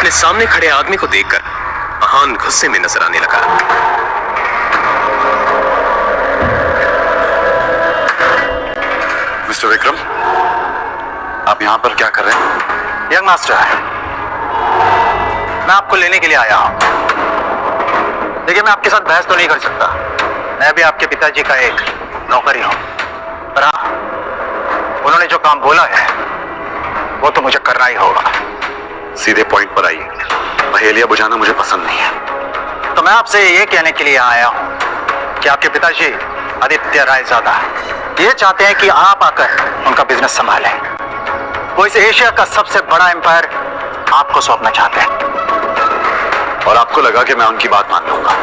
अपने सामने खड़े आदमी को देखकर अहान गुस्से में नजर आने लगा। मिस्टर विक्रम, आप यहाँ पर क्या कर रहे हैं? यंग मास्टर, मैं आपको लेने के लिए आया हूँ। देखिए, मैं आपके साथ बहस तो नहीं कर सकता। मैं भी आपके पिताजी का एक नौकर ही हूँ, पर हाँ, उन्होंने जो काम बोला है वो तो मुझे करना ही होगा। सीधे पॉइंट पर आइए। पहेलियां बुझाना मुझे पसंद नहीं है। तो मैं आपसे ये कहने के लिए आया हूँ कि आपके पिताजी आदित्य रायजादा ये चाहते हैं कि आप आकर उनका बिजनेस संभालें। वो इस एशिया का सबसे बड़ा एम्पायर आपको सौंपना चाहते हैं। और आपको लगा कि मैं उनकी बात मान लूंगा?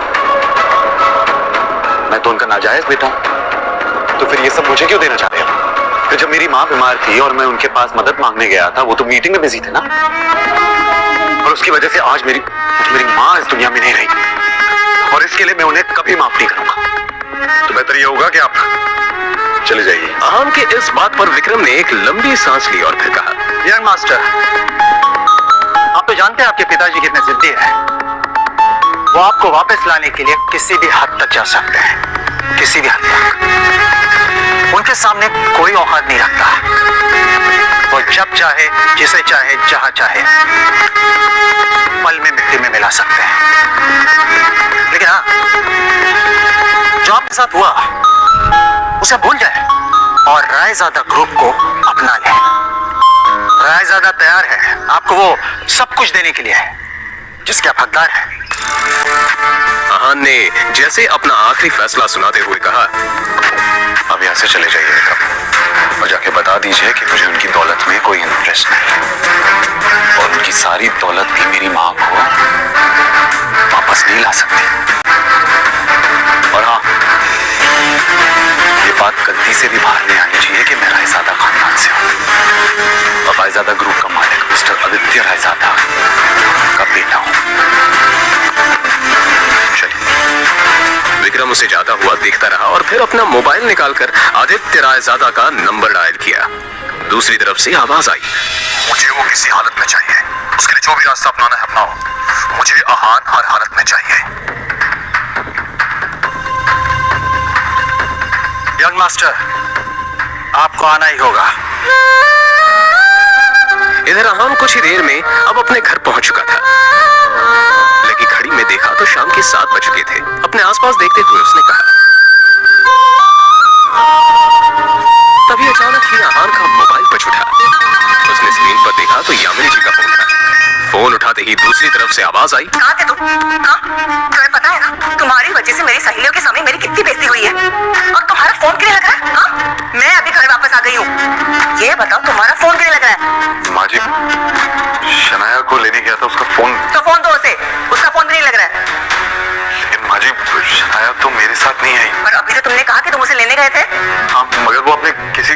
मैं तो उनका नाजायज बेटा हूं, तो फिर ये सब मुझे क्यों देना चाहते हैं? फिर जब मेरी माँ बीमार थी और मैं उनके पास मदद मांगने गया था, वो तो मीटिंग में बिजी थे ना, और उसकी वजह से आज मेरी माँ इस दुनिया में नहीं रही, और इसके लिए मैं उन्हें कभी माफ नहीं करूंगा। तो बेहतर ये होगा कि आप चले जाइए। अहान के इस बात पर विक्रम ने एक लंबी सांस ली और फिर कहा, यंग मास्टर, आप तो जानते हैं आपके पिताजी कितने जिद्दी हैं। वो आपको वापस लाने के लिए किसी भी हद तक जा सकते हैं, किसी भी हद तक। उनके सामने कोई औकात नहीं रखता। वो जब चाहे, जिसे चाहे, जहां चाहे पल में मिट्टी में मिला सकते हैं। लेकिन हाँ, जो आपके साथ हुआ उसे भूल जाए और रायजादा ग्रुप को अपना ले। रायजादा तैयार है आपको वो सब कुछ देने के लिए है जिसके आप हकदार हैं। अहान ने जैसे अपना आखिरी फैसला सुनाते हुए कहा, अब यहाँ से चले जाइए विक्रम, और जाके बता दीजिए कि मुझे उनकी दौलत में कोई इंटरेस्ट नहीं, और उनकी सारी दौलत भी मेरी माँ को वापस नहीं ला सकती। और हाँ, ये बात गलती से भी बाहर नहीं आनी चाहिए कि मैं रायजादा खानदान से हूँ, और रायजादा ग्रुप का मालिक मिस्टर आदित्य रायजादा का बेटा हूँ। विक्रम उसे जाता हुआ देखता रहा और फिर अपना मोबाइल निकालकर आदित्य रायजादा का नंबर डायल किया। दूसरी तरफ से आवाज आई, मुझे वो किसी हालत में चाहिए। उसके लिए जो भी रास्ता अपनाना है अपनाओ। मुझे अहान हर हालत में चाहिए। यंग मास्टर, आपको आना ही होगा। इधर अहान कुछ ही देर में अब अपने घर पहुंच चुका था। लगी घड़ी में देखा तो शाम के 7 बज चुके थे। अपने आसपास देखते हुए उसने कहा, तभी अचानक ही अहान का मोबाइल बज उठा। उसने स्क्रीन पर देखा तो यामिनी जी का फोन था। फोन उठाते ही दूसरी तरफ से आवाज आई, कहाँ थे तुम? तुम्हें पता है ना, तुम्हारी वजह से मेरी सहेलियों के सामने मेरी कितनी बेइज्जती हुई है, और तुम्हारा फोन क्यों लग रहा है? मैं अभी घर वापस आ गई हूँ। ये बताओ, तुम्हारा फोन क्यों लग रहा है? माँ जी, शनाया को लेने गया था, उसका फोन। तो फोन दो उसे, उसका फोन भी नहीं लग रहा है। लेकिन माँ जी, शनाया तो मेरे साथ नहीं आई। पर अभी तो तुमने कहा कि तुम उसे लेने गए थे। हाँ, मगर वो अपने किसी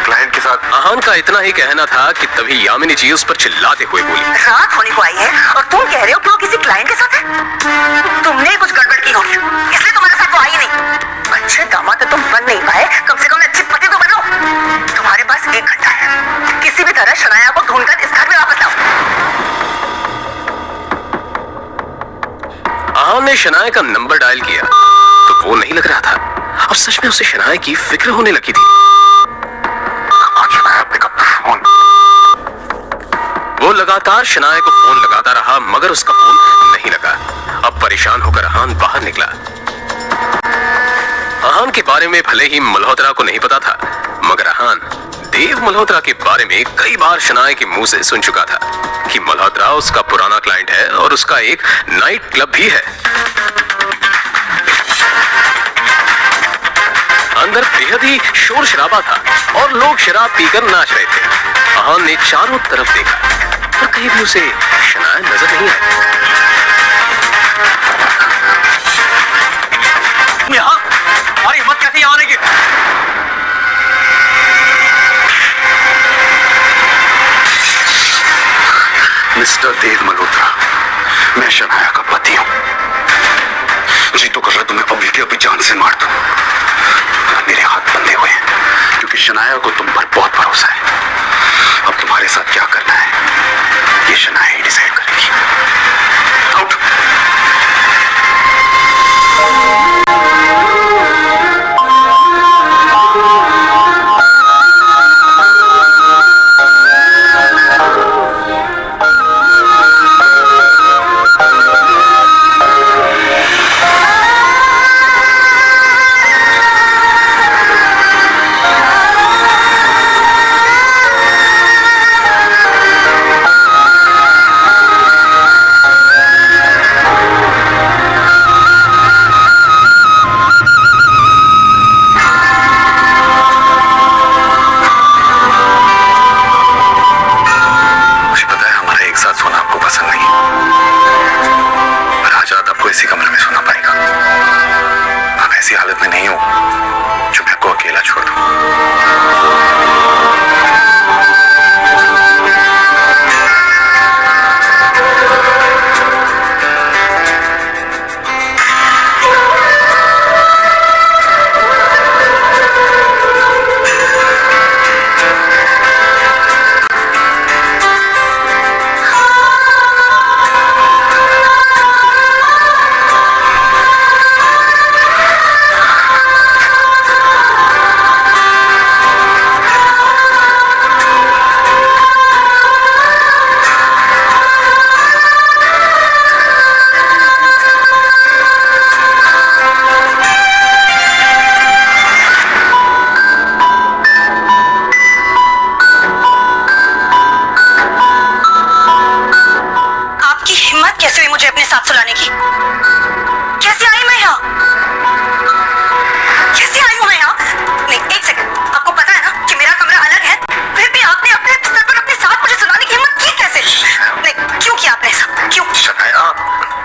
क्लाइंट के साथ। अहान का इतना ही कहना था कि तभी यामिनी जी उस पर चिल्लाते हुए बोली, रात होने को आई है और तुम कह रहे हो कि वो किसी क्लाइंट के साथ है? तुमने कुछ गड़बड़ की होगी, इसलिए तुम्हारे साथ वो आई नहीं। अच्छे दामाद तो तुम बन नहीं पाए, कम से कम अच्छे पति तो बनो। तुम्हारे पास 1 घंटा है, किसी भी तरह शनाया को ढूंढकर इस घर में वापस लाओ। अहान ने शनाया का नंबर डायल किया तो वो नहीं लग रहा था। अब सच में उसे शनाया की फिक्र होने लगी थी। Shanaya, pick up the phone. वो लगातार शनाया को फोन लगाता रहा मगर उसका फोन नहीं लगा। अब परेशान होकर अहान बाहर निकला। अहान के बारे में भले ही मल्होत्रा को नहीं पता था, मगर अहान देव मल्होत्रा के बारे में कई बार शनाया के मुंह से सुन चुका था कि मल्होत्रा उसका पुराना क्लाइंट है और उसका एक नाइट क्लब भी है। अंदर बेहद ही शोर शराबा था और लोग शराब पीकर नाच रहे थे। अहान ने चारों तरफ देखा पर कहीं भी उसे शनाया नजर नहीं आई। यहाँ हमारी हिम्मत कैसे यहाँ आने की? मिस्टर देव मल्होत्रा, मैं शनाया का पति हूँ। जी तो कर रहा तुम्हें अभी के अभी जान से मार दूं। मेरे हाथ बंधे हुए हैं क्योंकि शनाया को तुम पर बहुत भरोसा है। अब तुम्हारे साथ क्या करना है ये शनाया ही डिसाइड करेगी। आपको पसंद नहीं, पर आज रात आपको इसी कमरे में सोना पड़ेगा। आप ऐसी हालत में नहीं हो जो मैं आपको अकेला छोड़ दूं। कैसे हुई मुझे अपने साथ सुलाने की? कैसे आई मैं यहाँ? कैसे आई हूँ मैं यहाँ? नहीं, एक सेकंड, आपको पता है ना कि मेरा कमरा अलग है, फिर भी आपने अपने बिस्तर पर अपने साथ मुझे सुलाने की हिम्मत की कैसे? नहीं, क्यों किया आपने ऐसा? क्यों? शनाया,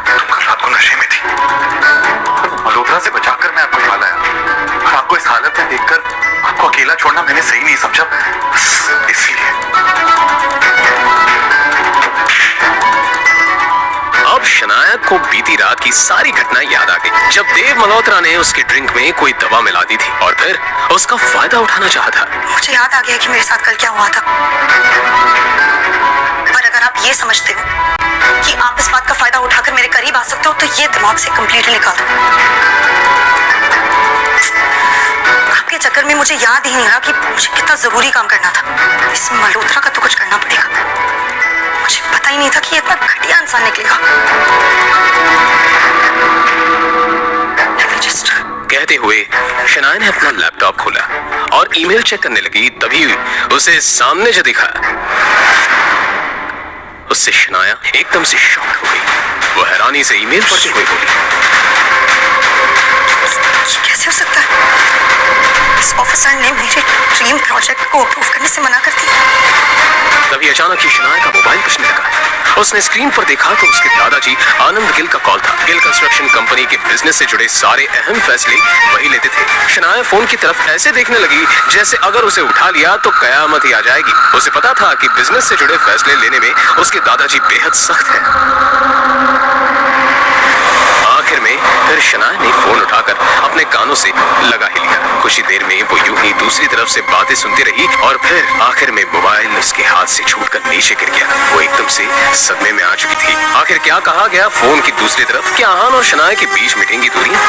तुम कल रात को नशे में थी। मल्होत्रा से बचाकर मैं आपको यहाँ लाया, और आपको इस हालत में देखकर आपको अकेला छोड़ना मैंने सही नहीं समझा, इसलिए। अब शनाया को बीती रात की सारी घटनाएं याद आ गई, जब देव मल्होत्रा ने उसके ड्रिंक में कोई दवा मिला दी थी और फिर उसका फायदा उठाना चाहा था। मुझे याद आ गया कि मेरे साथ कल क्या हुआ था। पर अगर आप ये समझते हो कि आप इस बात का फायदा उठाकर मेरे करीब आ सकते हो, तो ये दिमाग से कंप्लीटली निकाल दो। आपके चक्कर में मुझे याद ही नहीं रहा कि मुझे कितना जरूरी काम करना था। इस मल्होत्रा का तो कुछ करना पड़ेगा। मुझे पता ही नहीं था कि ये इतना घटिया इंसान निकलेगा। कहते हुए शनाया ने अपना लैपटॉप खोला और ईमेल चेक करने लगी, तभी उसे सामने जो दिखा उससे शनाया एकदम से शॉक हो गई। वो हैरानी से ईमेल पढ़ते हुए बोली, कैसे हो सकता है? इस ऑफिसर ने मेरे ड्रीम प्रोजेक्ट को अप्रूव करने से मना कर दिया। तभी अचानक ही शनाया का मोबाइल बजने लगा। उसने स्क्रीन पर देखा तो उसके दादाजी आनंद गिल का कॉल था। गिल कंस्ट्रक्शन कंपनी के बिजनेस से जुड़े सारे अहम फैसले वही लेते थे। शनाया फोन की तरफ ऐसे देखने लगी जैसे अगर उसे उठा लिया तो कयामत ही आ जाएगी। उसे पता था कि बिजनेस से जुड़े फैसले लेने में उसके दादाजी बेहद सख्त हैं। आखिर में फिर शनाया ने फोन उठाकर अपने कानों से लगा ही लिया। कुछ ही देर में वो यूं ही दूसरी तरफ से बातें सुनती रही और फिर आखिर में मोबाइल उसके हाथ से छूटकर नीचे गिर गया। वो एकदम से सदमे में आ चुकी थी। आखिर क्या कहा गया फोन की दूसरी तरफ? क्या आहान और शनाया के बीच मिटेंगी दूरियां?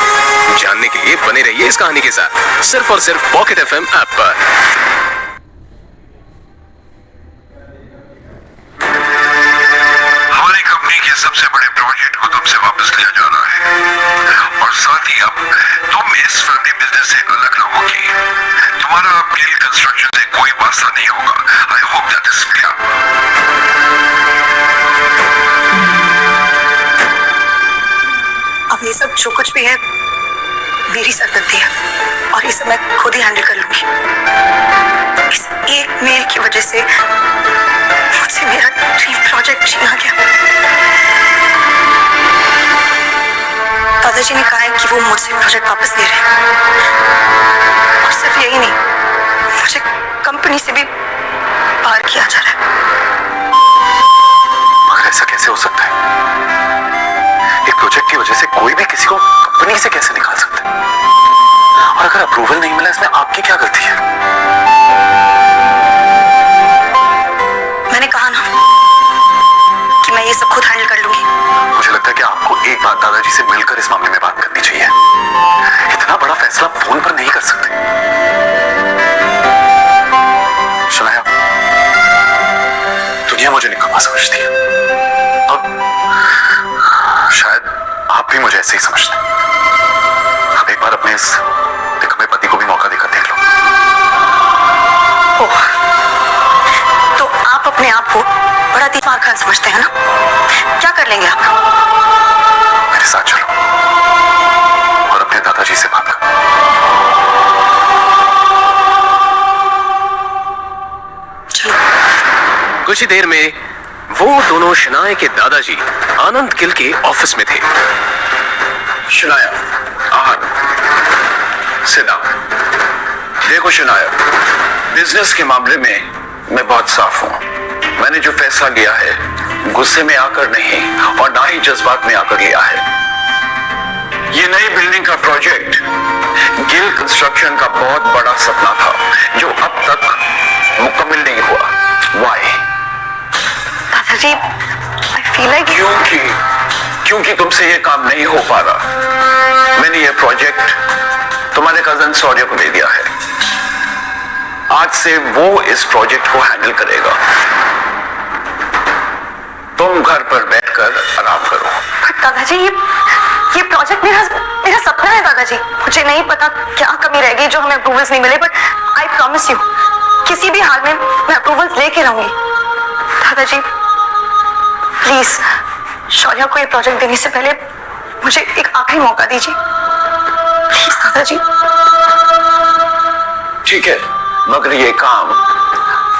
जानने के लिए बने रहिए इस कहानी के साथ, सिर्फ और सिर्फ पॉकेट FM ऐप पर। हमारी कंपनी के सबसे बड़े प्रोजेक्ट को तुमसे वापस लिया जाना है, और साथ ही अब तुम इस फैमिली बिजनेस से अलग रहोगी। तुम्हारा अब गिल कंस्ट्रक्शन से कोई वास्ता नहीं होगा। I hope that is clear. अब ये सब जो कुछ भी है मेरी सरदर्दी है, और ये सब मैं खुद ही हैंडल कर लूंगी। इस एक मेल की वजह से मुझसे मेरा ड्रीम प्रोजेक्ट छीना गया। दादाजी ने कहा है कि वो मुझसे प्रोजेक्ट वापस ले रहे हैं, और सिर्फ यही नहीं, मुझे कंपनी से भी बाहर किया जा रहा है। मगर ऐसा कैसे हो सकता है? एक प्रोजेक्ट की वजह से कोई भी किसी को कंपनी से कैसे निकाल सकता है? और अगर अप्रूवल नहीं मिला, इसमें आपकी क्या गलती है? मैंने कहा ना कि मैं ये सब खुद हैंडल कर लूंगी। मुझे लगता है कि आपको एक बार दादाजी से मिलकर इस मामले में बात करनी चाहिए। इतना बड़ा फैसला फोन पर नहीं कर सकते। शनाया, दुनिया मुझे निकम्मा समझती है। अब शायद आप भी मुझे ऐसे ही समझते हैं। अब एक बार अपने इस निकम्मे पति को भी मौका देकर देख लो। ओह, तो आप अपने आप को बड़ा दिमाग खान समझते हैं ना? क्या कर लेंगे आप? मेरे साथ चलो और अपने दादाजी से बात करो। कुछ ही देर में वो दोनों शनाया के दादाजी आनंद गिल के ऑफिस में थे। Shanaya, sit down. देखो शनाया, बिजनेस के मामले में मैं बहुत साफ हूं। मैंने जो फैसला लिया है गुस्से में आकर नहीं और ना ही जज्बात में आकर लिया है। ये नई बिल्डिंग का प्रोजेक्ट गिल कंस्ट्रक्शन का बहुत बड़ा सपना था जो अब तक मुकम्मल नहीं हुआ। Why? दादाजी, I feel like क्योंकि तुमसे ये काम नहीं हो पा रहा। मैंने ये प्रोजेक्ट तुम्हारे कजन सौर्य को दे दिया है। आज से वो इस प्रोजेक्ट को हैंडल करेगा। तुम घर पर बैठकर आराम करो। दादाजी, ये प्रोजेक्ट मेरा सपना है दादाजी। मुझे नहीं पता क्या कमी रह गई जो हमें अप्रूवल्स नहीं मिले, बट आई प्रॉमिस यू किसी भी हाल में मैं अप्रूवल्स लेके रहूंगी। दादाजी प्लीज शौर्य को ये प्रोजेक्ट देने से पहले मुझे एक आखिरी मौका दीजिए प्लीज दादाजी। ठीक है, मगर ये काम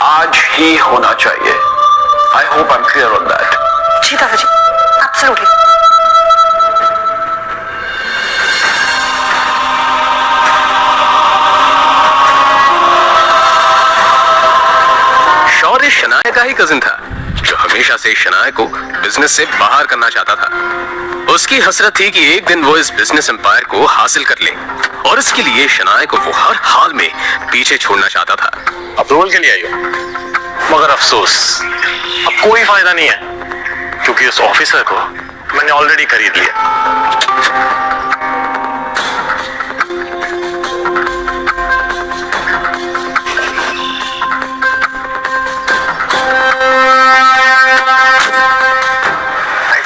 आज ही होना चाहिए। I hope I am clear on that. जी दादाजी, एब्सोल्युटली। शौर्य शनाया का ही कजिन था जो हमेशा से शनाया को बिजनेस से बाहर करना चाहता था। उसकी हसरत थी कि एक दिन वो इस बिजनेस एम्पायर को हासिल कर ले और इसके लिए शनाया को वो हर हाल में पीछे छोड़ना चाहता था। अप्रूवल के लिए आई हो, मगर अफसोस अब कोई फायदा नहीं है क्योंकि उस ऑफिसर को मैंने ऑलरेडी खरीद लिया।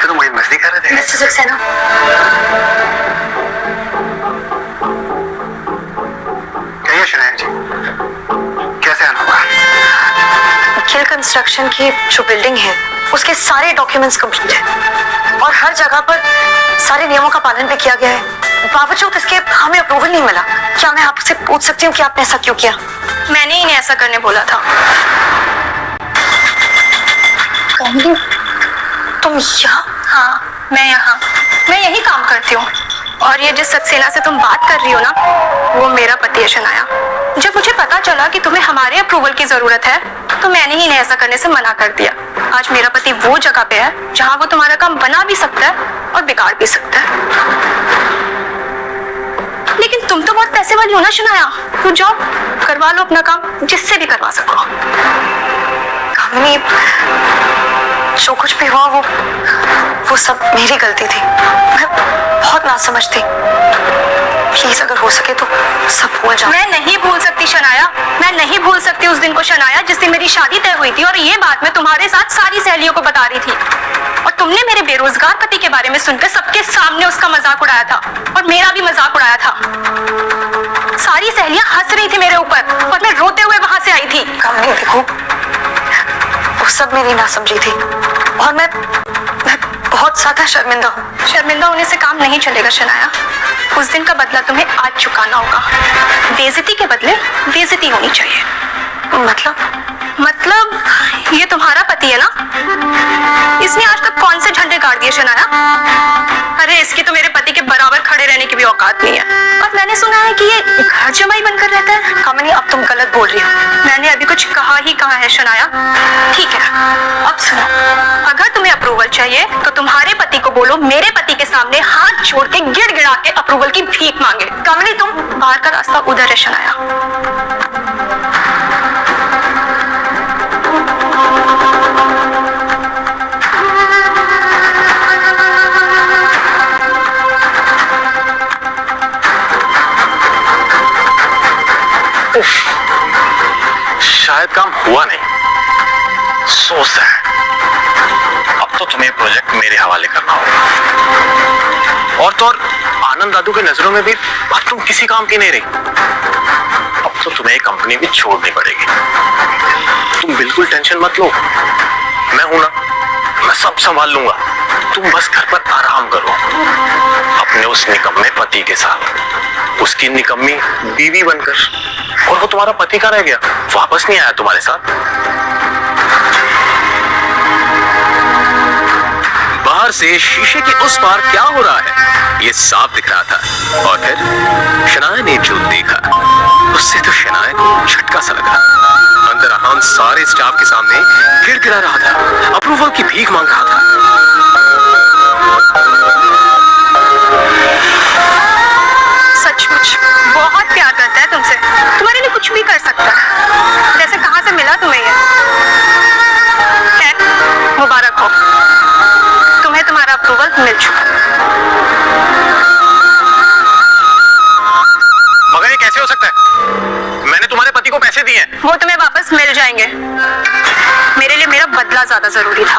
तो वही मस्ती कर रहे थे। मिस्टर सक्सेना, कहिए शनाया जी, कैसे आना होगा? गिल कंस्ट्रक्शन की जो बिल्डिंग है उसके सारे डॉक्यूमेंट्स कंप्लीट है और हर जगह पर सारे नियमों का पालन भी किया गया है। बावजूद इसके हमें अप्रूवल नहीं मिला। क्या मैं आपसे पूछ सकती हूँ कि आपने ऐसा क्यों किया? मैंने ही ऐसा करने बोला था। तुम यहाँ? हाँ, मैं यहाँ। मैं यही काम करती हूँ और ये जिस सक्सेना से तुम बात कर रही हो ना, वो मेरा पति है शनाया। जब मुझे पता चला कि तुम्हें हमारे अप्रूवल की जरूरत है तो मैंने ही इन्हें ऐसा करने से मना कर दिया। आज मेरा पति वो जगह पे है जहाँ वो तुम्हारा काम बना भी सकता है और बिगाड़ भी सकता है। लेकिन तुम तो बहुत पैसे वाली हो ना शनाया, तो जाओ करवा लो अपना काम जिससे भी करवा सको। कामिनी, जो कुछ भी हुआ वो सब मेरी गलती थी। मैं बहुत नासमझ थी। प्लीज अगर हो सके तो सब भूल जाओ। मैं नहीं भूल सकती शनाया, मैं नहीं भूल सकती उस दिन को शनाया जिस दिन मेरी शादी तय हुई थी और ये बात मैं तुम्हारे साथ सारी सहेलियों को बता रही थी और तुमने मेरे बेरोजगार पति के बारे में सुनकर सबके सामने उसका मजाक उड़ाया था और मेरा भी मजाक उड़ाया था। सारी सहेलियां हंस रही थी मेरे ऊपर और मैं रोते हुए वहां से आई थी। कामिनी देखो, वो सब मेरी नासमझी थी और मैं बहुत ज्यादा शर्मिंदा हूँ। शर्मिंदा होने से काम नहीं चलेगा शनाया। उस दिन का बदला तुम्हें आज चुकाना होगा। बेइज्जती के बदले बेइज्जती होनी चाहिए। मतलब ये तुम्हारा पति है ना? इसने आज तक कौन से झंडे गाड़ दिए शनाया? अरे इसकी तो मेरे पति के बराबर खड़े रहने की भी औकात नहीं है। और मैंने सुना है कि ये घर जमाई बनकर रहता है। कामिनी, अब तुम गलत बोल रही हो। मैंने अभी कुछ कहा ही कहा है शनाया। ठीक है, अब सुनो, अगर तुम्हें अप्रूवल चाहिए तो तुम्हारे पति को बोलो मेरे पति के सामने हाथ जोड़ के गिड़गिड़ा के अप्रूवल की भीख मांगे। कामिनी, तुम बाहर का रास्ता उधर है शनाया। शायद काम हुआ नहीं। So sad. अब तो तुम्हें प्रोजेक्ट मेरे हवाले करना होगा। और तो और आनंद दादू की नजरों में भी अब तुम किसी काम की नहीं रही। अब तो तुम्हें कंपनी भी छोड़नी पड़ेगी। तुम बिल्कुल टेंशन मत लो, मैं हूं ना, मैं सब संभाल लूंगा। तुम बस घर पर आराम करो अपने उस निकम्मे पति के साथ, उसकी निकम्मी बीवी बनकर। और वो तुम्हारा पति का रह गया, वापस नहीं आया तुम्हारे साथ। पार से शीशे के उस पार क्या हो रहा है ये साफ दिख रहा था। और फिर शनाया ने जो देखा उससे तो शनाया को झटका सा लगा। अंदर अहान सारे स्टाफ के सामने गिड़गिड़ा रहा था, अप्रूवल की भीख मांग रहा था। सचमुच बहुत प्यार करता है तुमसे, तुम्हारे लिए कुछ भी कर सकता है। जैसे कहाँ से मिला तुम्हें ये? खैर मुबारक हो, तुम्हें तुम्हारा अप्रूवल मिल चुका। मगर ये कैसे हो सकता है? मैंने तुम्हारे पति को पैसे दिए हैं। वो तुम्हें वापस मिल जाएंगे। मेरे लिए मेरा बदला ज्यादा जरूरी था।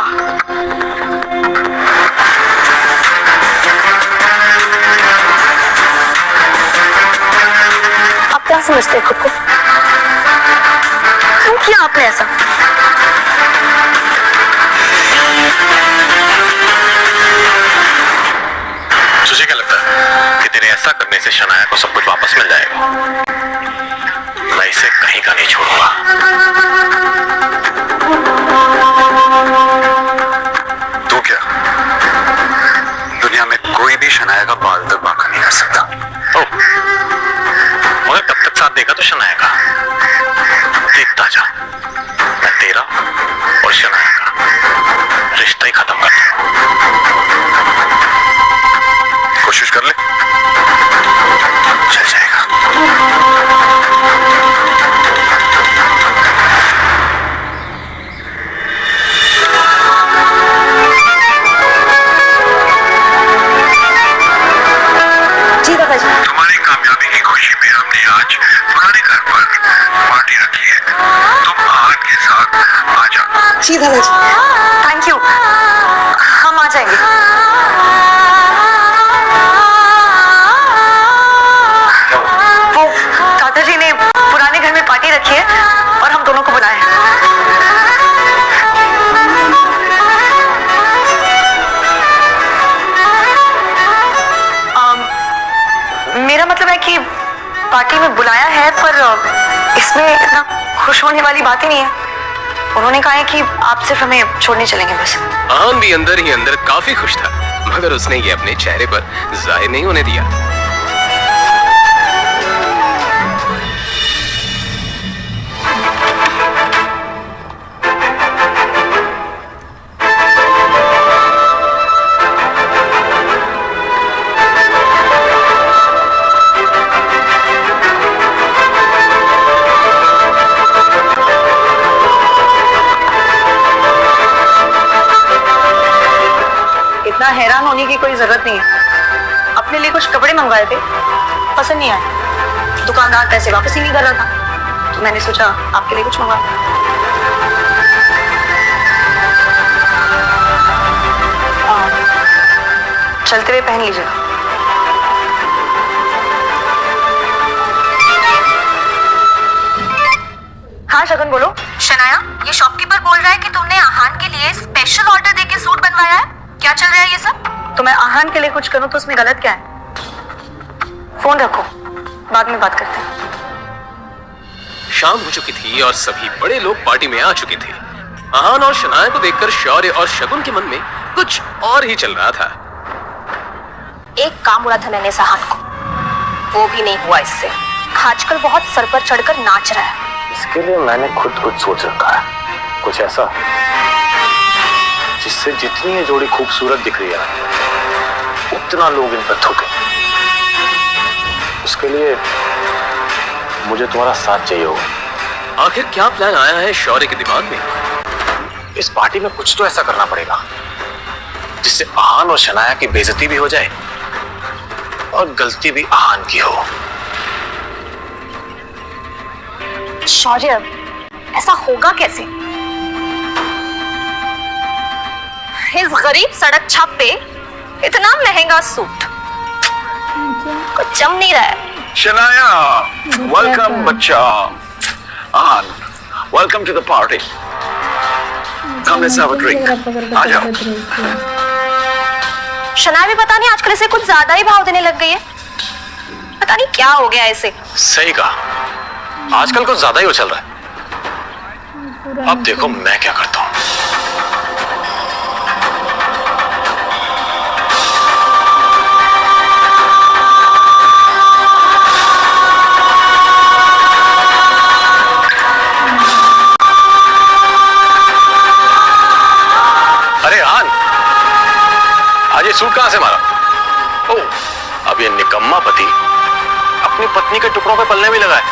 आप क्या समझते हैं खुद को? क्यों किया आपने ऐसा? तुझे क्या लगता है कि तेरे ऐसा करने से शनाया को सब कुछ वापस मिल जाएगा? मैं इसे कहीं का नहीं छोड़ूंगा। तो क्या दुनिया में कोई भी शनाया का बाल तक बांका नहीं कर सकता? ओ, मगर कब तक साथ देगा तो शनाया का? देखता जा, मैं तेरा और शनाया का रिश्ता ही खत्म कर दूंगा। कोशिश कर ले, चल जाएगा। जी दादा जी। तुम्हारी कामयाबी की खुशी में हमने आज पुराने घर पर पार्टी रखी है। तुम आहान के साथ आ जाओ। जी दादा जी, थैंक यू, हम आ जाएंगे। वो दादाजी ने पुराने घर में पार्टी रखी है और हम दोनों को बुलाया है। मेरा मतलब है कि पार्टी में बुलाया है, पर इसमें इतना खुश होने वाली बात ही नहीं है। उन्होंने कहा है कि आप सिर्फ हमें छोड़ने चलेंगे बस। अहान भी अंदर ही अंदर काफी खुश था, मगर उसने ये अपने चेहरे पर जाहिर नहीं होने दिया। इतना हैरान होने की कोई जरूरत नहीं है। अपने लिए कुछ कपड़े मंगवाए थे, पसंद नहीं आए। दुकानदार पैसे वापस ही नहीं कर रहा था, तो मैंने सोचा आपके लिए कुछ मंगवा। चलते हुए पहन लीजिएगा। हाँ शगुन बोलो। शनाया, ये शॉपकीपर बोल रहा है कि तुमने आहान के लिए स्पेशल ऑर्डर देके सूट बनवाया है। क्या चल रहा है ये सब? तो मैं आहान के लिए कुछ करूं तो उसमें गलत क्या है? फोन रखो, बाद में बात करते हैं। शाम हो चुकी थी और सभी बड़े लोग पार्टी में आ चुके थे। अहान और शनाया को देखकर शौर्य और शगुन के मन में कुछ और ही चल रहा था। एक काम बोला था मैंने सहान को, वो भी नहीं हुआ इससे। आजकल बहुत सर पर चढ़कर नाच रहा है। इसके लिए मैंने खुद कुछ सोच रखा है, कुछ ऐसा जिससे जितनी ये जोड़ी खूबसूरत दिख रही है उतना लोग इन पर थूके। उसके लिए मुझे तुम्हारा साथ चाहिए होगा। आखिर क्या प्लान आया है शौर्य के दिमाग में? इस पार्टी में कुछ तो ऐसा करना पड़ेगा जिससे आहान और शनाया की बेइज्जती भी हो जाए और गलती भी आहान की हो। शौर्य, ऐसा होगा कैसे? इस गरीब सड़क छाप पे इतना महंगा सूट कुछ जम नहीं रहा है। शनाया, वेलकम बच्चा। Aahan, welcome to the party. Come let's have a drink. आ जाओ। शनाया भी पता नहीं आजकल इसे कुछ ज्यादा ही भाव देने लग गई है। पता नहीं क्या हो गया इसे। सही कहा, आजकल कुछ ज्यादा ही उछल रहा है। अब देखो मैं क्या करता हूँ। ये सूट कहां से मारा? ओ, अब ये निकम्मा पति अपनी पत्नी के टुकड़ों पे पलने भी लगा है,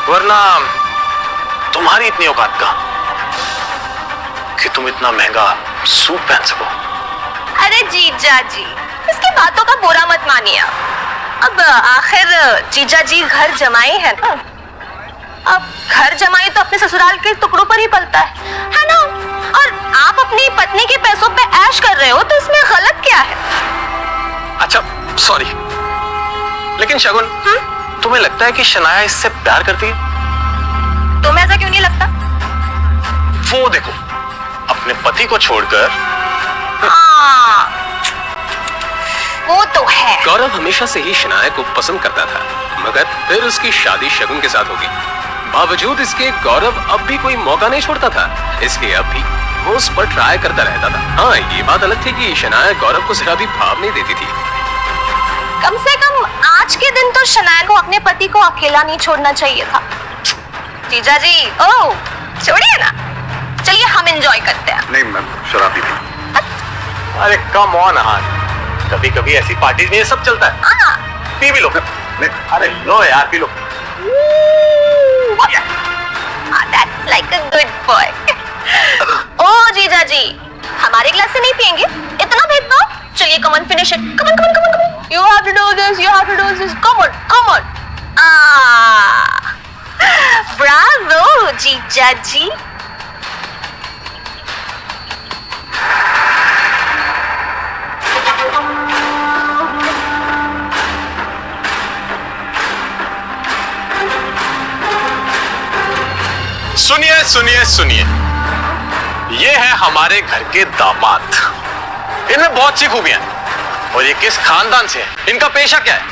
वरना तुम्हारी इतनी औकात कहां कि तुम इतना महंगा सूट पहन सको? अरे जीजा जी, इसकी बातों का बुरा मत मानिए आप। अब आखिर जीजा जी घर जमाई है ना, अब घर जमाई तो अपने ससुराल के टुकड़ों पर ही पलता है ना? और आप अपनी पत्नी के पैसों पे ऐश कर रहे हो तो इसमें गलत क्या है? अच्छा सॉरी, लेकिन शगुन, तुम्हें लगता है कि शनाया इससे प्यार करती है? तुम्हें ऐसा क्यों नहीं लगता? वो देखो, अपने पति को छोड़कर। हाँ, वो तो है। गौरव हमेशा से ही शनाया को पसंद करता था, मगर फिर उसकी शादी शगुन के साथ हो गई। बावजूद इसके गौरव अब भी कोई मौका नहीं छोड़ता था, इसलिए अब भी वो उस पर ट्राई करता रहता था। हाँ, ये बात अलग थी कि शनाया गौरव को जरा भी भाव नहीं देती थी। कम से कम आज के दिन तो शनाया को अपने पति को अकेला नहीं छोड़ना चाहिए था। जीजा जी, ओ छोड़िए ना, चलिए हम एंजॉय करते हैं। नहीं मैम, शराबी भी। अरे कम ऑन आहान, कभी कभी ऐसी पार्टी में ये सब चलता है। हाँ। पी भी लो। अरे लो यार, P low. That's like a good boy. ओ जीजा जी, हमारे ग्लास से नहीं पियेंगे? इतना भेदभाव? चलिए, come on, finish it. Come on, come on, come on, come on. You have to do this. You have to do this. Come on, come on. Bravo, जीजा जी. सुनिए सुनिए सुनिए, ये है हमारे घर के दामाद। इनमें बहुत सी खूबियां हैं और ये किस खानदान से है, इनका पेशा क्या है,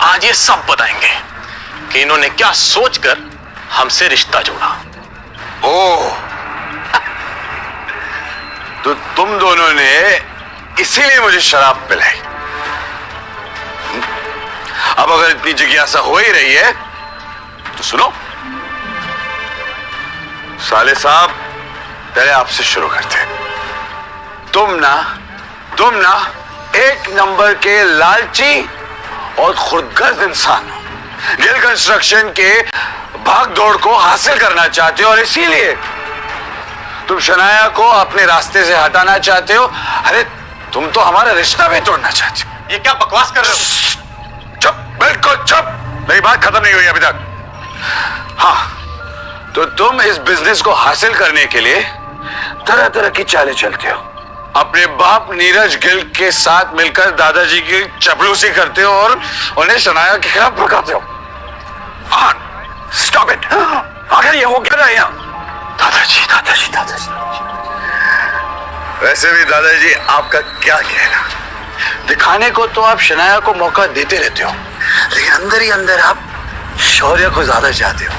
आज ये सब बताएंगे कि इन्होंने क्या सोचकर हमसे रिश्ता जोड़ा। ओह, तो तुम दोनों ने इसीलिए मुझे शराब पिलाई। अब अगर इतनी जिज्ञासा हो ही रही है तो सुनो। साले साहब, पहले आपसे शुरू करते हैं। तुम ना एक नंबर के लालची और खुदगर्ज इंसान हो। गिल कंस्ट्रक्शन के भाग दौड़ को हासिल करना चाहते हो और इसीलिए तुम शनाया को अपने रास्ते से हटाना चाहते हो। अरे तुम तो हमारा रिश्ता भी तोड़ना चाहते हो। ये क्या बकवास कर रहे हो? चुप, बिल्कुल चुप, मेरी बात खत्म नहीं हुई अभी तक। हाँ, तो तुम इस बिजनेस को हासिल करने के लिए तरह तरह की चालें चलते हो। अपने बाप नीरज गिल के साथ मिलकर दादाजी की चपलूसी करते हो और उन्हें शनाया के खिलाफ भड़काते हो। स्टॉप इट, आखिर ये हो क्या रहा है यहाँ? दादाजी दादाजी दादाजी, वैसे भी दादाजी आपका क्या कहना, दिखाने को तो आप शनाया को मौका देते रहते हो, लेकिन अंदर ही अंदर आप शौर्य को ज्यादा चाहते हो।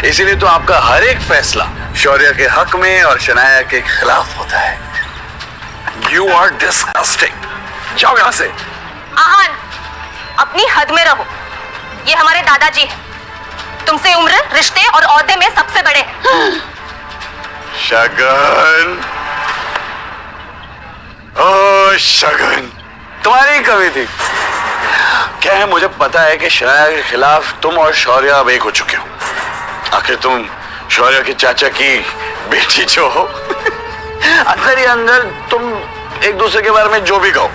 इसीलिए तो आपका हर एक फैसला शौर्य के हक में और शनाया के खिलाफ होता है। You are disgusting. जाओ यहां से। आहान, अपनी हद में रहो। ये हमारे दादाजी हैं। तुमसे उम्र, रिश्ते और ओहदे में सबसे बड़े हैं। शगन, ओ शगन, तुम्हारी कमी थी। क्या है, मुझे पता है कि शनाया के खिलाफ तुम और शौर्य अब एक हो चुके हो। आखिर तुम शौर्य के चाचा की बेटी जो हो। अंदर ही अंदर तुम एक दूसरे के बारे में जो भी कहो,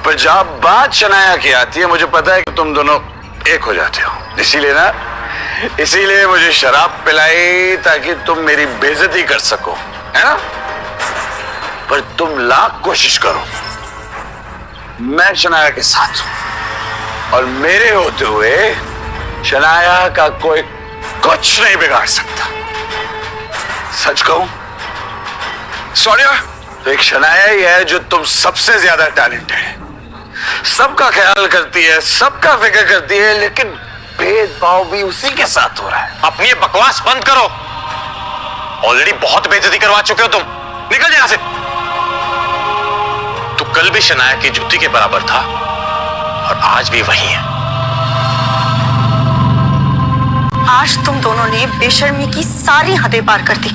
पर जब बात शनाया की आती है मुझे पता है कि तुम दोनों एक हो जाते हो। इसीलिए मुझे शराब पिलाई ताकि तुम मेरी बेइज्जती कर सको, है ना? पर तुम लाख कोशिश करो, मैं शनाया के साथ हूं और मेरे होते हुए शनाया का कोई कुछ नहीं बिगाड़ सकता। सच कहूं, शौर्य, तो एक शनाया ही है जो तुम सबसे ज्यादा टैलेंटेड है, सबका ख्याल करती है, सबका फिक्र करती है, लेकिन भेदभाव भी उसी के साथ हो रहा है। अपनी ये बकवास बंद करो। ऑलरेडी बहुत बेइज्जती करवा चुके हो तुम। निकल जाए यहां से। तू कल भी शनाया की जूती के बराबर था और आज भी वही है। आज तुम दोनों ने बेशर्मी की सारी हदें पार कर दी।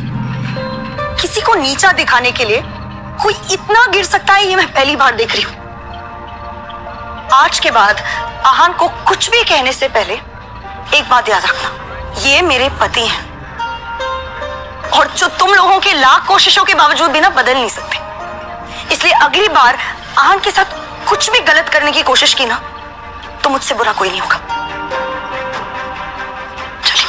किसी को नीचा दिखाने के लिए कोई इतना गिर सकता है ये मैं पहली बार देख रही हूं। आज के बाद आहान को कुछ भी कहने से पहले एक बात याद रखना, ये मेरे पति हैं और जो तुम लोगों के लाख कोशिशों के बावजूद भी ना बदल नहीं सकते। इसलिए अगली बार आहान के साथ कुछ भी गलत करने की कोशिश की ना तो मुझसे बुरा कोई नहीं होगा। चलिए।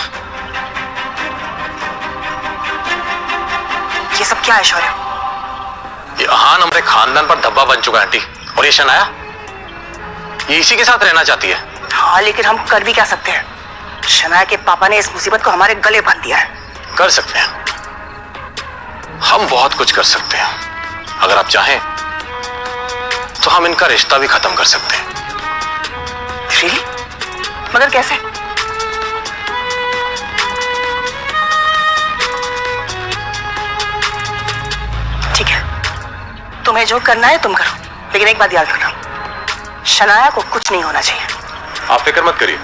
ये सब क्या है शौर्य? ये आहान हमारे खानदान पर धब्बा बन चुका है आंटी, और ये शनाया ये इसी के साथ रहना चाहती है। हाँ, लेकिन हम कर भी क्या सकते हैं? शनाया के पापा ने इस मुसीबत को हमारे गले बांध दिया है। कर सकते हैं, हम बहुत कुछ कर सकते हैं। अगर आप चाहें तो हम इनका रिश्ता भी खत्म कर सकते हैं। Really? मगर कैसे? ठीक है, तुम्हें जो करना है तुम करो, लेकिन एक बात याद रखना, शनाया को कुछ नहीं होना चाहिए। आप फिक्र मत करिए,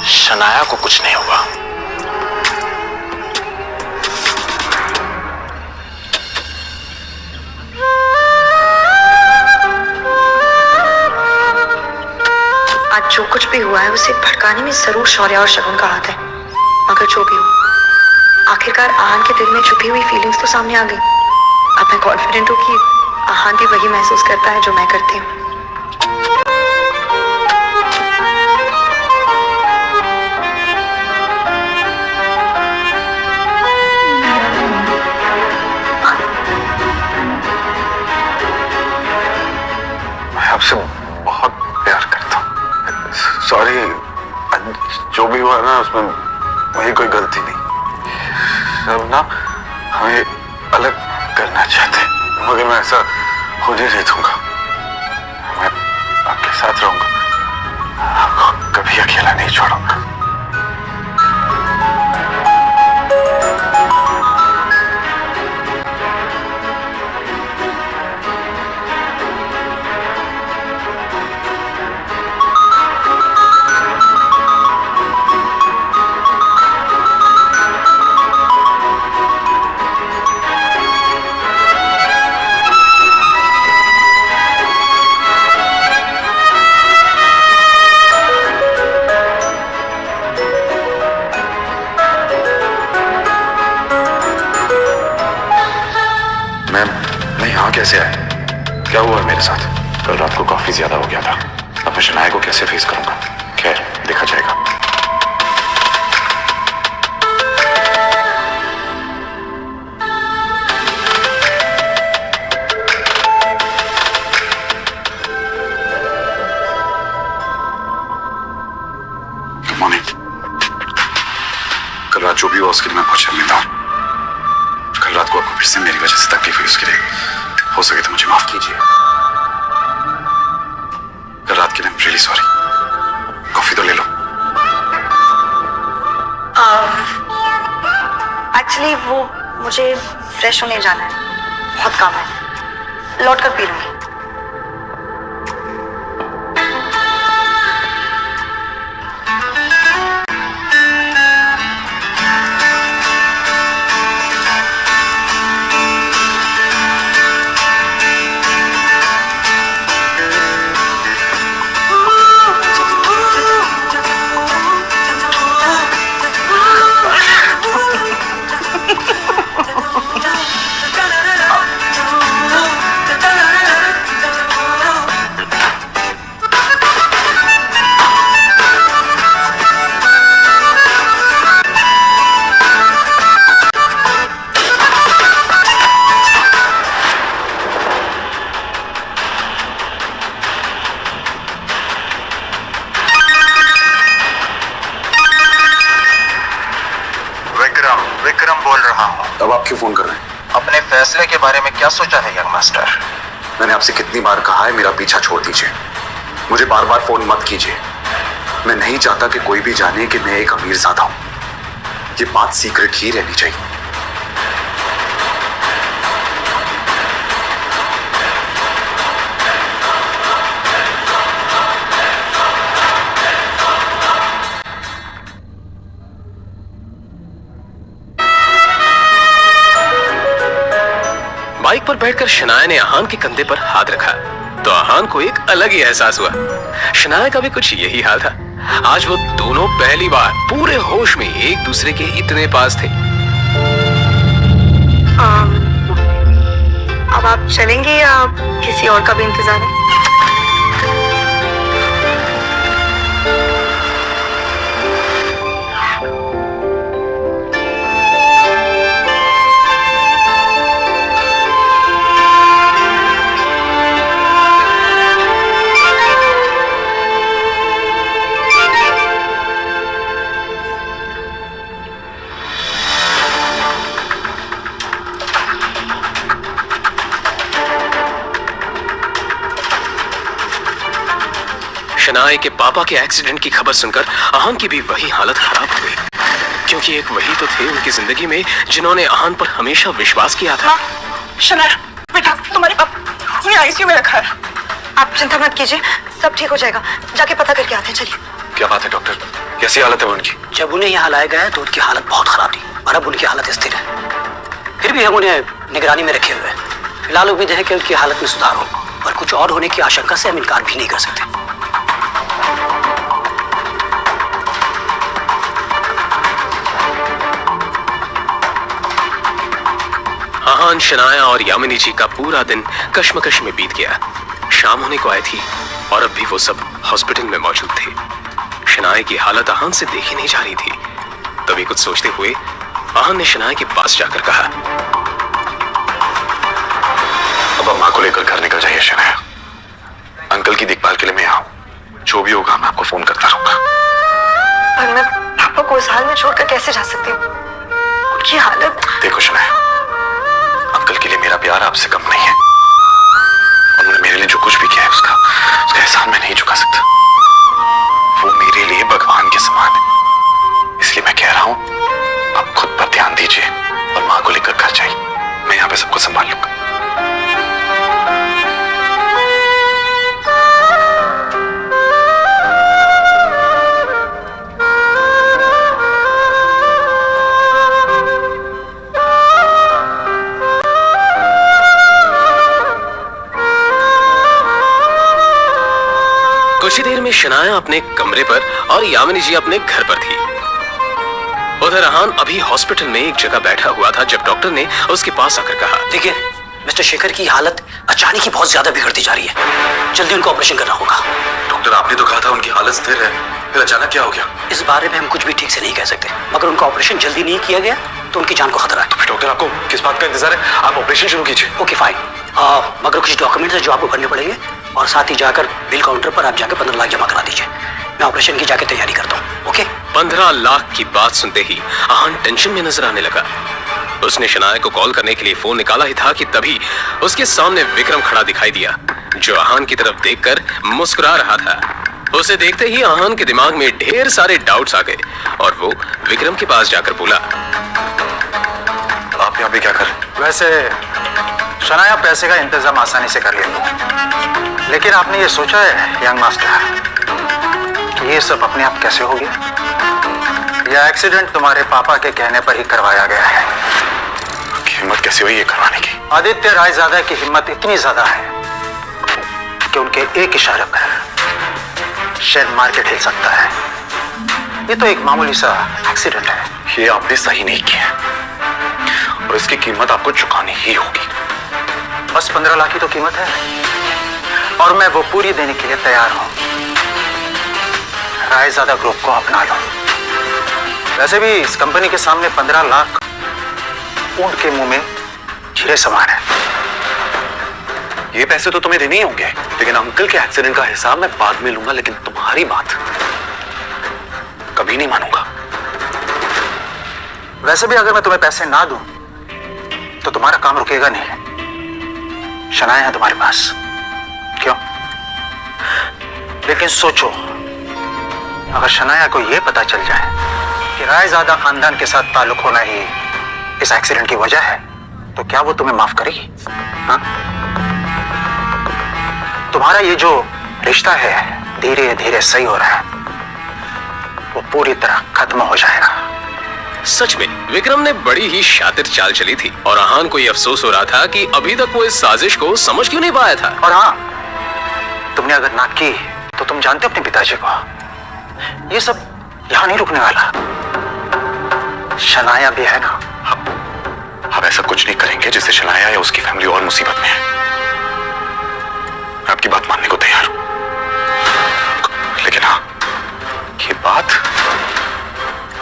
शनाया को कुछ नहीं होगा। आज जो कुछ भी हुआ है उसे भड़काने में जरूर शौर्य और शगुन का हाथ है। मगर जो भी हो, आखिरकार आहान के दिल में छुपी हुई फीलिंग्स तो सामने आ गई। अब मैं कॉन्फिडेंट हूँ कि आहान भी वही महसूस करता है जो मैं करती हूँ। मैं आपसे बहुत प्यार करता हूँ। सॉरी, जो भी हुआ ना उसमें मेरी कोई गलती नहीं। सब ना हमें अलग करना चाहते, मगर मैं ऐसा होने नहीं दूंगा। मैं आपके साथ रहूंगा, आपको कभी अकेला नहीं छोड़ूंगा। मैं यहाँ कैसे आया? क्या हुआ मेरे साथ? कल रात को काफी ज्यादा हो गया था। अब मैं शनाया को कैसे फेस करूंगा? खैर, देखा जाएगा। Good morning. कल रात जो भी हुआ उसके लिए मैं बहुत शर्मिंदा हूँ। कल रात को आपको फिर से मेरी वजह से तकलीफ हुई, उसके लिए हो सके तो मुझे माफ कीजिए। कल रात के लिए रियली सॉरी। कॉफी तो ले लो। एक्चुअली वो मुझे फ्रेश होने जाना है, बहुत काम है, लौट कर पी लूंगी। विक्रम बोल रहा हूँ। अब आप क्यों फोन कर रहे हैं? अपने फैसले के बारे में क्या सोचा है यंग मास्टर? मैंने आपसे कितनी बार कहा है मेरा पीछा छोड़ दीजिए, मुझे बार बार फोन मत कीजिए। मैं नहीं चाहता कि कोई भी जाने कि मैं एक अमीरजादा हूं। ये बात सीक्रेट ही रहनी चाहिए। बाइक पर बैठकर शनाया ने आहान के कंधे पर हाथ रखा तो आहान को एक अलग ही एहसास हुआ। शनाया का भी कुछ यही हाल था। आज वो दोनों पहली बार पूरे होश में एक दूसरे के इतने पास थे। अब आप चलेंगे या किसी और का भी इंतजार है? शनाया के पापा के एक्सीडेंट की खबर सुनकर आहान की भी वही हालत खराब हो गई, क्योंकि एक वही तो थे उनकी जिंदगी में जिन्होंने आहान पर हमेशा विश्वास किया था। शनाया बेटा, तुम्हारे पापा आईसीयू में रखा है। आप चिंता मत कीजिए, सब ठीक हो जाएगा। जाके पता करके आते हैं, चलिए। क्या बात है डॉक्टर, कैसी हालत है उनकी? जब उन्हें यहाँ लाया गया तो उनकी हालत बहुत खराब थी और अब उनकी हालत स्थिर है। फिर भी हम उन्हें निगरानी में रखे हुए हैं। फिलहाल उम्मीद है कि उनकी हालत में सुधार हो, और कुछ और होने की आशंका से हम इनकार भी नहीं कर सकते। आहान, शनाया और यामिनी जी का पूरा दिन कश्मकश में बीत गया। शाम होने को आई थी और अब भी वो सब हॉस्पिटल में मौजूद थे। शनाया की हालत आहान से देखी नहीं जा रही थी। तभी कुछ सोचते हुए आहान ने शनाया के पास जाकर कहा, अब माँ को लेकर घर निकल जाइए शनाया। अंकल की देखभाल के लिए मैं यहाँ हूँ। जो भी होगा मैं आपको फोन करता रहूंगा। पर मैं पापा को इस हाल में छोड़कर कैसे जा सकती हूँ? उनकी हालत। देखो शनाया, अंकल के लिए मेरा प्यार आपसे कम नहीं है। उन्होंने मेरे लिए जो कुछ भी किया है उसका एहसान मैं नहीं चुका सकता। वो मेरे लिए भगवान के समान है। इसलिए मैं कह रहा हूँ, आप खुद पर ध्यान दीजिए और माँ को लेकर घर जाइए। मैं यहाँ पे सबको संभाल लूंगा। कुछ ही देर में शनाया अपने कमरे पर और यामिनी जी अपने घर पर थी। उधर आहान अभी हॉस्पिटल में एक जगह बैठा हुआ था जब डॉक्टर ने उसके पास आकर कहा, देखिए, मिस्टर शेखर की हालत अचानक ही बहुत ज्यादा बिगड़ती जा रही है। जल्दी उनको ऑपरेशन करना होगा। डॉक्टर, आपने तो कहा था उनकी हालत स्थिर है, फिर अचानक क्या हो गया? इस बारे में हम कुछ भी ठीक से नहीं कह सकते, मगर उनका ऑपरेशन जल्दी नहीं किया गया तो उनकी जान को खतरा है। तो फिर डॉक्टर, आपको किस बात का इंतजार है? आप ऑपरेशन शुरू कीजिए। ओके फाइन, मगर कुछ डॉक्यूमेंट्स है जो आपको भरने पड़ेंगे, और साथ ही जाकर बिल काउंटर पर आप जाकर 15 लाख जमा करा दीजिए। मैं ऑपरेशन की जाकर तैयारी करता हूँ। ओके? 15 लाख की बात सुनते ही आहान टेंशन में नजर आने लगा। उसने शनाया को कॉल करने के लिए फोन निकाला ही था कि तभी उसके सामने विक्रम खड़ा दिखाई दिया, जो आहान की तरफ देखकर मुस्कुरा रहा था। उसे देखते ही आहान के दिमाग में ढेर सारे डाउट्स आ गए और वो विक्रम के पास जाकर बोला, आप यहाँ पे क्या कर रहे हैं? वैसे शनाया पैसे का इंतजाम आसानी से कर लेंगे, लेकिन आपने ये सोचा है यंग मास्टर कि ये सब अपने आप कैसे हो गया? यह एक्सीडेंट तुम्हारे पापा के कहने पर ही करवाया गया है। हिम्मत कैसे हुई ये करवाने की? आदित्य रायजादा की हिम्मत इतनी ज्यादा है कि उनके एक इशारे पर शेयर मार्केट हिल सकता है। ये तो एक मामूली सा एक्सीडेंट है। ये आपने सही नहीं किया और इसकी कीमत आपको चुकानी ही होगी। बस 15 लाख की तो कीमत है और मैं वो पूरी देने के लिए तैयार हूं। रायजादा ग्रुप को अपना लो। वैसे भी इस कंपनी के सामने 15 लाख ऊंट के मुंह में छीरे समान है। ये पैसे तो तुम्हें देने ही होंगे, लेकिन अंकल के एक्सीडेंट का हिसाब मैं बाद में लूंगा, लेकिन तुम्हारी बात कभी नहीं मानूंगा। वैसे भी अगर मैं तुम्हें पैसे ना दूं तो तुम्हारा काम रुकेगा नहीं। शनाया है तुम्हारे पास, क्यों? लेकिन सोचो, अगर शनाया को यह पता चल जाए कि रायजादा खानदान के साथ ताल्लुक होना ही इस एक्सीडेंट की वजह है, तो क्या वो तुम्हें माफ करेगी? हाँ? तुम्हारा ये जो रिश्ता है धीरे धीरे सही हो रहा है, वो पूरी तरह खत्म हो जाएगा। सच में विक्रम ने बड़ी ही शातिर चाल चली थी और आहान को यह अफसोस हो रहा था कि अभी तक वो इस साजिश को समझ क्यों नहीं पाया था। और हाँ, तुमने अगर ना की तो तुम जानते हो अपने पिताजी को, ये सब यहां नहीं रुकने वाला। शनाया भी है ना। अब ऐसा कुछ नहीं करेंगे जिससे शनाया या उसकी फैमिली और मुसीबत में है। मैं आपकी बात मानने को तैयार हूं, लेकिन हाँ, ये बात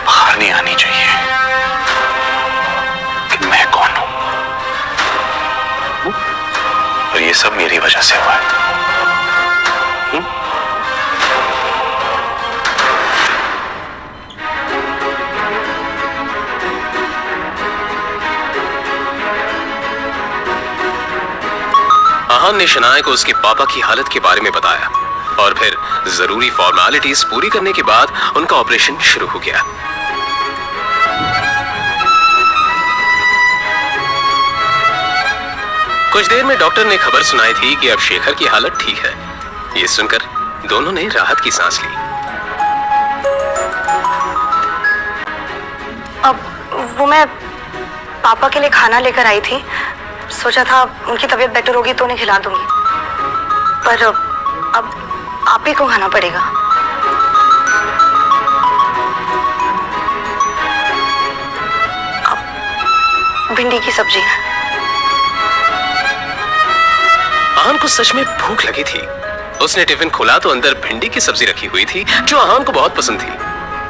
बाहर नहीं आनी चाहिए कि मैं कौन हूं और ये सब मेरी वजह से हुआ है। आहान ने शनाया को उसके पापा की हालत के बारे में बताया और फिर जरूरी फॉर्मेलिटीज पूरी करने के बाद उनका ऑपरेशन शुरू हो गया। कुछ देर में डॉक्टर ने खबर सुनाई थी कि अब शेखर की हालत ठीक है। ये सुनकर दोनों ने राहत की सांस ली। अब वो मैं पापा के लिए खाना लेकर आई थी, सोचा था उनकी तबीयत बेटर होगी तो उन्हें खिला दूंगी, पर अब आप ही को खाना पड़ेगा। अब भिंडी की सब्जी है। आहान को सच में भूख लगी थी। उसने टिफिन खोला तो अंदर भिंडी की सब्जी रखी हुई थी जो आहान को बहुत पसंद थी।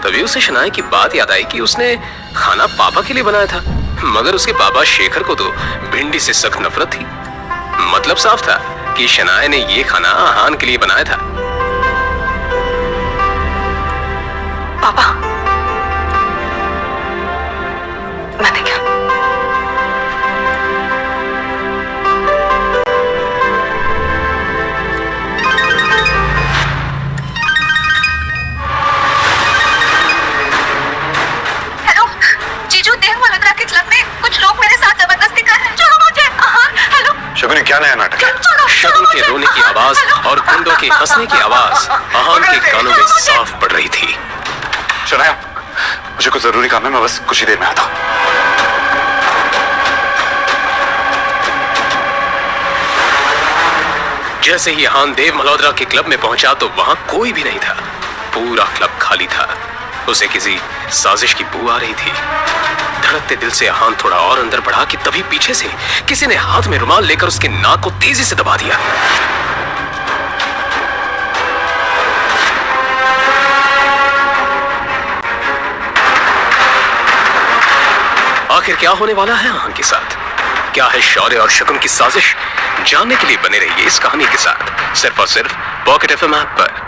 तभी उसे शनाया की बात याद आई कि उसने खाना पापा के लिए बनाया था, मगर उसके पापा शेखर को तो भिंडी से सख्त नफरत थी। मतलब साफ था कि शनाया ने ये खाना आहान के लिए बनाया था। पापा, मैंने क्या? हेलो जीजू, देव मल्होत्रा के क्लब में कुछ लोग मेरे साथ जबरदस्ती कर रहे हैं। छोड़ो मुझे। हेलो शगुन, क्या नया नाटक है? शगुन के रोने की आवाज और गुंडों के हंसने की आवाज आहान के कानों में साफ पड़ रही थी। शनाया, मुझे कुछ जरूरी काम है, मैं बस कुछ ही देर में आता हूं। जैसे ही आहान देव मल्होत्रा के क्लब में पहुंचा तो वहां कोई भी नहीं था। पूरा क्लब खाली था। उसे किसी साजिश की बू आ रही थी। धड़कते दिल से आहान थोड़ा और अंदर बढ़ा कि तभी पीछे से किसी ने हाथ में रुमाल लेकर उसके नाक को तेजी से दबा दिया। आखिर क्या होने वाला है आहान के साथ? क्या है शौर्य और शगुन की साजिश? जानने के लिए बने रहिए इस कहानी के साथ, सिर्फ और सिर्फ पॉकेट एफएम ऐप पर।